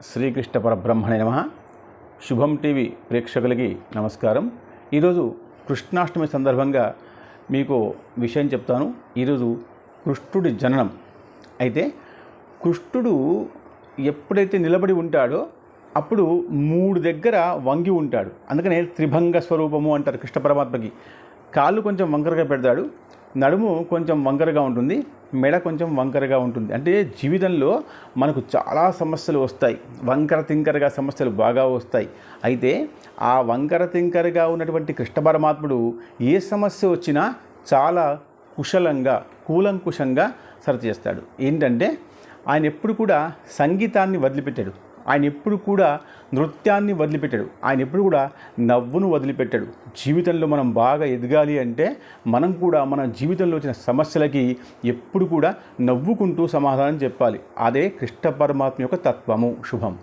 శ్రీకృష్ణ పరబ్రహ్మణే నమః. శుభం టీవీ ప్రేక్షకులకి నమస్కారం. ఈరోజు కృష్ణాష్టమి సందర్భంగా మీకు విషయం చెప్తాను. ఈరోజు కృష్ణుడి జననం. అయితే కృష్ణుడు ఎప్పుడైతే నిలబడి ఉంటాడో అప్పుడు 3 దగ్గర వంగి ఉంటాడు. అందుకనే త్రిభంగ స్వరూపము అంటారు. కృష్ణ పరమాత్మకి కాళ్ళు కొంచెం వంకరగా పెడతాడు, నడుము కొంచెం వంకరగా ఉంటుంది, మెడ కొంచెం వంకరగా ఉంటుంది. అంటే జీవితంలో మనకు చాలా సమస్యలు వస్తాయి, వంకర తింకరగా సమస్యలు బాగా వస్తాయి. అయితే ఆ వంకర తింకరగా ఉన్నటువంటి కృష్ణ పరమాత్ముడు ఏ సమస్య వచ్చినా చాలా కుశలంగా కూలంకుషంగా సరిచేస్తాడు. ఏంటంటే ఆయన ఎప్పుడు కూడా సంగీతాన్ని వదిలిపెట్టాడు, ఆయన ఎప్పుడు కూడా నృత్యాన్ని వదిలిపెట్టాడు, ఆయన ఎప్పుడు కూడా నవ్వును వదిలిపెట్టాడు. జీవితంలో మనం బాగా ఎదగాలి అంటే మనం కూడా మన జీవితంలో వచ్చిన సమస్యలకి ఎప్పుడు కూడా నవ్వుకుంటూ సమాధానం చెప్పాలి. అదే కృష్ణ పరమాత్మ యొక్క తత్వము. శుభం.